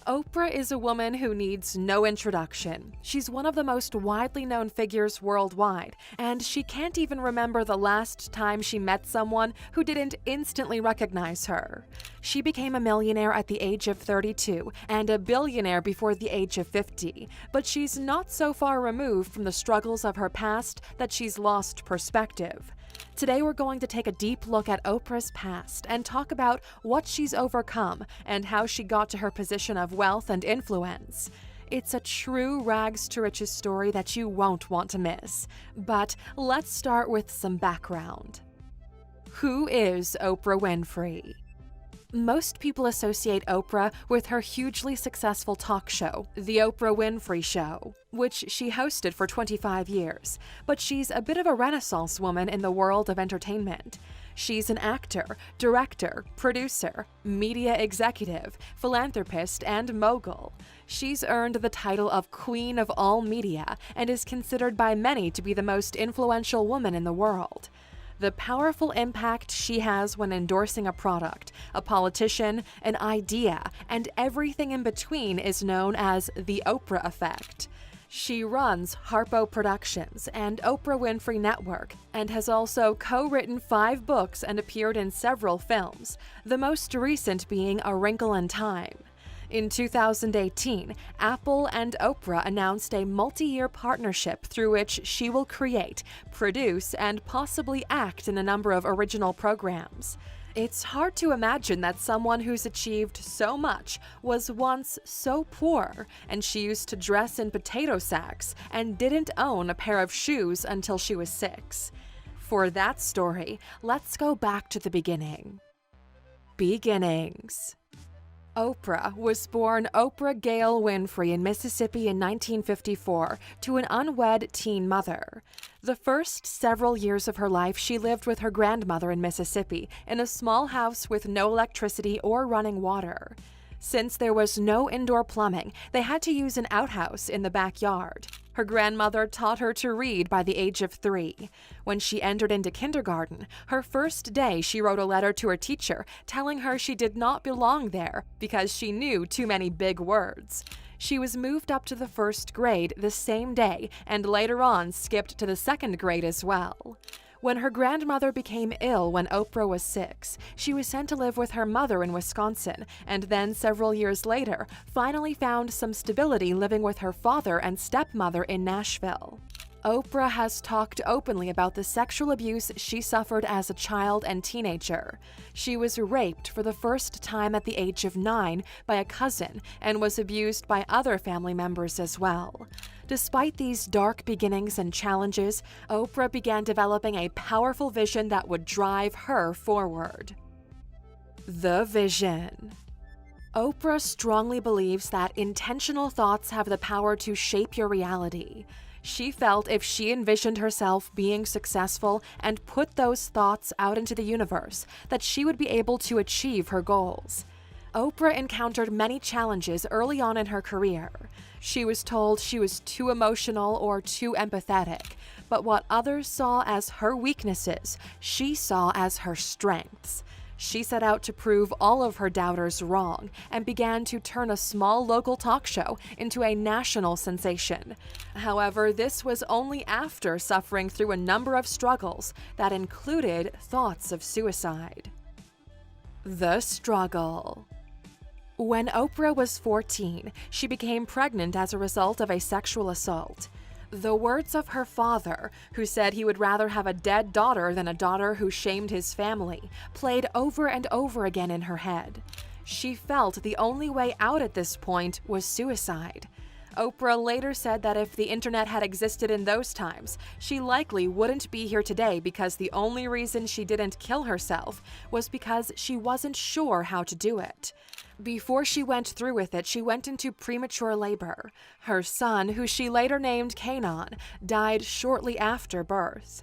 Oprah is a woman who needs no introduction. She's one of the most widely known figures worldwide, and she can't even remember the last time she met someone who didn't instantly recognize her. She became a millionaire at the age of 32 and a billionaire before the age of 50, but she's not so far removed from the struggles of her past that she's lost perspective. Today we're going to take a deep look at Oprah's past and talk about what she's overcome and how she got to her position of wealth and influence. It's a true rags to riches story that you won't want to miss. But let's start with some background. Who is Oprah Winfrey? Most people associate Oprah with her hugely successful talk show, The Oprah Winfrey Show, which she hosted for 25 years. But she's a bit of a renaissance woman in the world of entertainment. She's an actor, director, producer, media executive, philanthropist, and mogul. She's earned the title of Queen of All Media and is considered by many to be the most influential woman in the world. The powerful impact she has when endorsing a product, a politician, an idea, and everything in between is known as the Oprah effect. She runs Harpo Productions and Oprah Winfrey Network and has also co-written 5 books and appeared in several films, the most recent being A Wrinkle in Time. In 2018, Apple and Oprah announced a multi-year partnership through which she will create, produce, and possibly act in a number of original programs. It's hard to imagine that someone who's achieved so much was once so poor, and she used to dress in potato sacks and didn't own a pair of shoes until she was 6. For that story, let's go back to the beginning. Beginnings. Oprah was born Oprah Gail Winfrey in Mississippi in 1954 to an unwed teen mother. The first several years of her life she lived with her grandmother in Mississippi in a small house with no electricity or running water. Since there was no indoor plumbing, they had to use an outhouse in the backyard. Her grandmother taught her to read by the age of 3. When she entered into kindergarten, her first day she wrote a letter to her teacher telling her she did not belong there because she knew too many big words. She was moved up to the 1st grade the same day and later on skipped to the 2nd grade as well. When her grandmother became ill when Oprah was 6, she was sent to live with her mother in Wisconsin, and then several years later, finally found some stability living with her father and stepmother in Nashville. Oprah has talked openly about the sexual abuse she suffered as a child and teenager. She was raped for the first time at the age of 9 by a cousin and was abused by other family members as well. Despite these dark beginnings and challenges, Oprah began developing a powerful vision that would drive her forward. The vision. Oprah strongly believes that intentional thoughts have the power to shape your reality. She felt if she envisioned herself being successful and put those thoughts out into the universe, that she would be able to achieve her goals. Oprah encountered many challenges early on in her career. She was told she was too emotional or too empathetic, but what others saw as her weaknesses, she saw as her strengths. She set out to prove all of her doubters wrong and began to turn a small local talk show into a national sensation. However, this was only after suffering through a number of struggles that included thoughts of suicide. The struggle. When Oprah was 14, she became pregnant as a result of a sexual assault. The words of her father, who said he would rather have a dead daughter than a daughter who shamed his family, played over and over again in her head. She felt the only way out at this point was suicide. Oprah later said that if the internet had existed in those times, she likely wouldn't be here today because the only reason she didn't kill herself was because she wasn't sure how to do it. Before she went through with it, she went into premature labor. Her son, who she later named Kanan, died shortly after birth.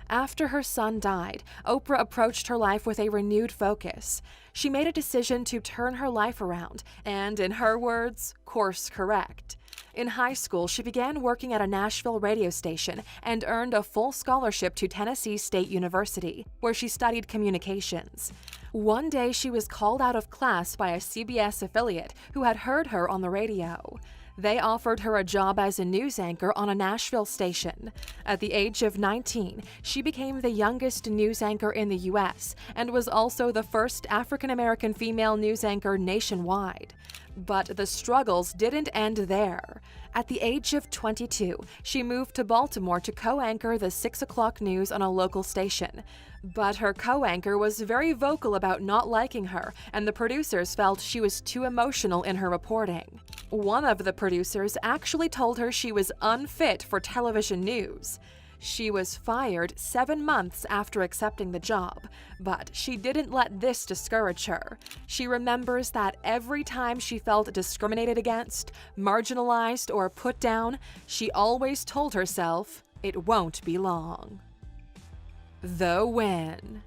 After her son died, Oprah approached her life with a renewed focus. She made a decision to turn her life around and, in her words, course correct. In high school, she began working at a Nashville radio station and earned a full scholarship to Tennessee State University, where she studied communications. One day, she was called out of class by a CBS affiliate who had heard her on the radio. They offered her a job as a news anchor on a Nashville station. At the age of 19, she became the youngest news anchor in the U.S. and was also the first African-American female news anchor nationwide. But the struggles didn't end there. At the age of 22, she moved to Baltimore to co-anchor the 6 o'clock news on a local station. But her co-anchor was very vocal about not liking her, and the producers felt she was too emotional in her reporting. One of the producers actually told her she was unfit for television news. She was fired 7 months after accepting the job, but she didn't let this discourage her. She remembers that every time she felt discriminated against, marginalized, or put down, she always told herself, "It won't be long." The win.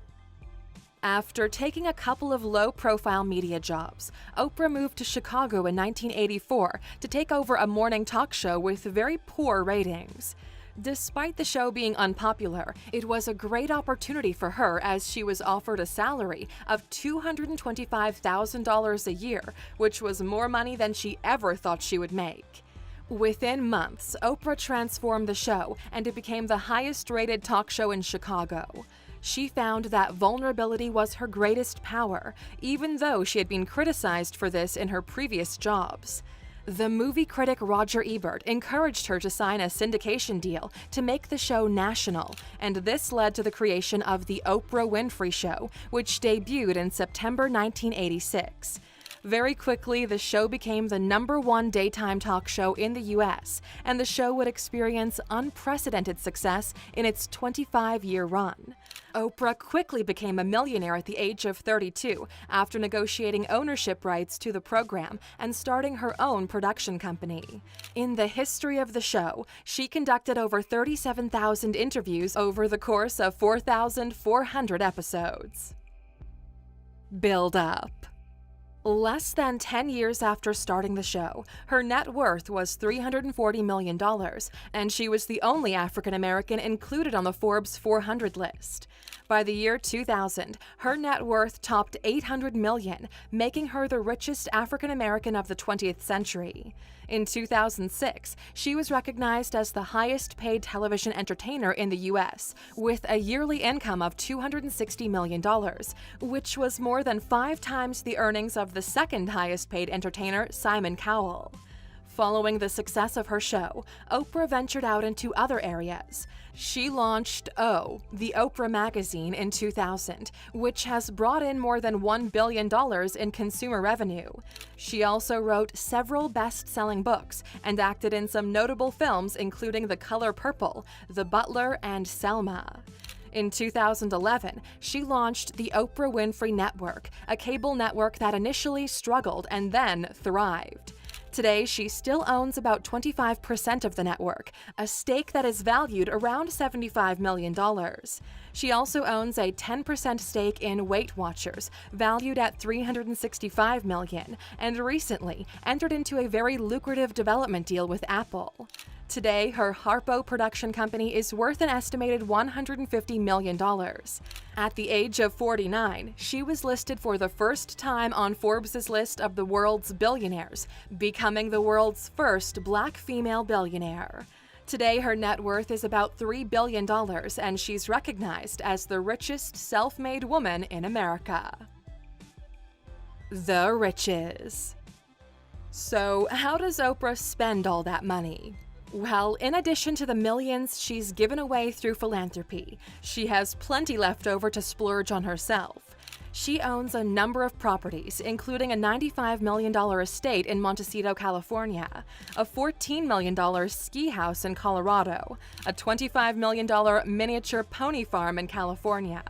After taking a couple of low-profile media jobs, Oprah moved to Chicago in 1984 to take over a morning talk show with very poor ratings. Despite the show being unpopular, it was a great opportunity for her as she was offered a salary of $225,000 a year, which was more money than she ever thought she would make. Within months, Oprah transformed the show, and it became the highest-rated talk show in Chicago. She found that vulnerability was her greatest power, even though she had been criticized for this in her previous jobs. The movie critic Roger Ebert encouraged her to sign a syndication deal to make the show national, and this led to the creation of The Oprah Winfrey Show, which debuted in September 1986. Very quickly, the show became the #1 daytime talk show in the U.S., and the show would experience unprecedented success in its 25-year run. Oprah quickly became a millionaire at the age of 32 after negotiating ownership rights to the program and starting her own production company. In the history of the show, she conducted over 37,000 interviews over the course of 4,400 episodes. Build up. Less than 10 years after starting the show, her net worth was $340 million, and she was the only African American included on the Forbes 400 list. By the year 2000, her net worth topped $800 million, making her the richest African American of the 20th century. In 2006, she was recognized as the highest-paid television entertainer in the U.S., with a yearly income of $260 million, which was more than 5 times the earnings of the second highest-paid entertainer, Simon Cowell. Following the success of her show, Oprah ventured out into other areas. She launched O, the Oprah magazine, in 2000, which has brought in more than $1 billion in consumer revenue. She also wrote several best-selling books and acted in some notable films including The Color Purple, The Butler, and Selma. In 2011, she launched the Oprah Winfrey Network, a cable network that initially struggled and then thrived. Today, she still owns about 25% of the network, a stake that is valued around $75 million. She also owns a 10% stake in Weight Watchers, valued at $365 million, and recently entered into a very lucrative development deal with Apple. Today, her Harpo production company is worth an estimated $150 million. At the age of 49, she was listed for the first time on Forbes' list of the world's billionaires, becoming the world's first Black female billionaire. Today, her net worth is about $3 billion, and she's recognized as the richest self-made woman in America. The riches. So, how does Oprah spend all that money? Well, in addition to the millions she's given away through philanthropy, she has plenty left over to splurge on herself. She owns a number of properties, including a $95 million estate in Montecito, California, a $14 million ski house in Colorado, a $25 million miniature pony farm in California,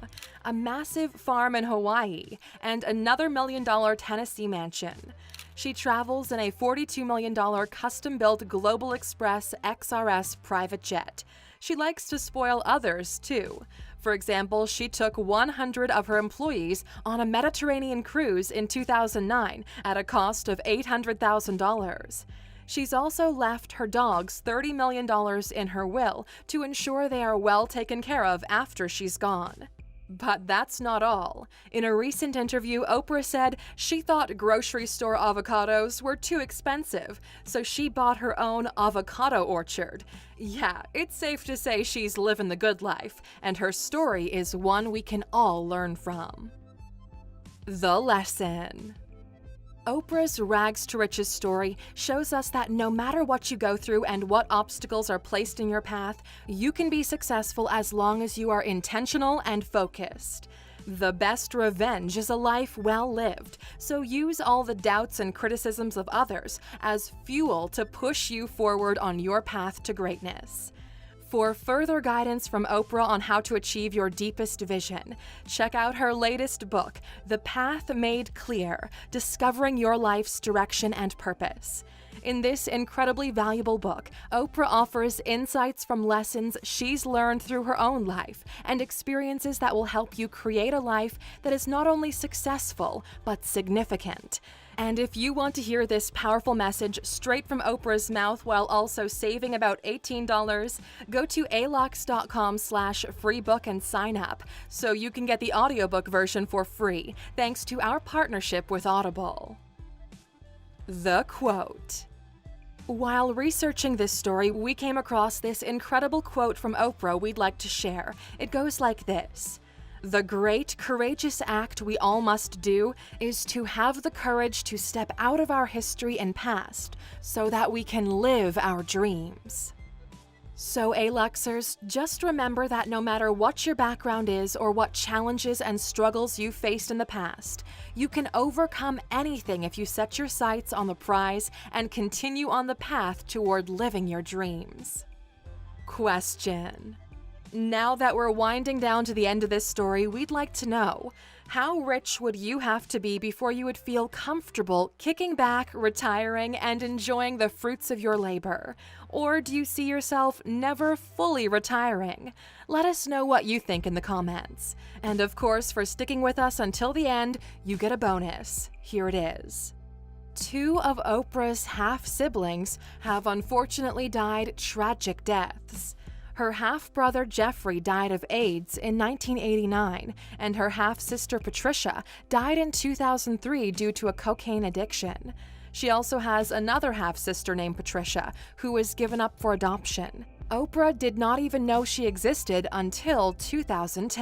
a massive farm in Hawaii, and another $1 million Tennessee mansion. She travels in a $42 million custom-built Global Express XRS private jet. She likes to spoil others, too. For example, she took 100 of her employees on a Mediterranean cruise in 2009 at a cost of $800,000. She's also left her dogs $30 million in her will to ensure they are well taken care of after she's gone. But that's not all. In a recent interview, Oprah said she thought grocery store avocados were too expensive, so she bought her own avocado orchard. Yeah, it's safe to say she's living the good life, and her story is one we can all learn from. The lesson. Oprah's rags to riches story shows us that no matter what you go through and what obstacles are placed in your path, you can be successful as long as you are intentional and focused. The best revenge is a life well lived, so use all the doubts and criticisms of others as fuel to push you forward on your path to greatness. For further guidance from Oprah on how to achieve your deepest vision, check out her latest book, The Path Made Clear: Discovering Your Life's Direction and Purpose. In this incredibly valuable book, Oprah offers insights from lessons she's learned through her own life and experiences that will help you create a life that is not only successful, but significant. And if you want to hear this powerful message straight from Oprah's mouth while also saving about $18, go to alux.com/freebook and sign up so you can get the audiobook version for free, thanks to our partnership with Audible. The quote. While researching this story, we came across this incredible quote from Oprah we'd like to share. It goes like this: "The great, courageous act we all must do is to have the courage to step out of our history and past so that we can live our dreams." So, Aluxers, just remember that no matter what your background is or what challenges and struggles you've faced in the past, you can overcome anything if you set your sights on the prize and continue on the path toward living your dreams. Question. Now that we're winding down to the end of this story, we'd like to know, how rich would you have to be before you would feel comfortable kicking back, retiring, and enjoying the fruits of your labor? Or do you see yourself never fully retiring? Let us know what you think in the comments. And of course, for sticking with us until the end, you get a bonus. Here it is. 2 of Oprah's half-siblings have unfortunately died tragic deaths. Her half-brother Jeffrey died of AIDS in 1989, and her half-sister Patricia died in 2003 due to a cocaine addiction. She also has another half-sister named Patricia, who was given up for adoption. Oprah did not even know she existed until 2010.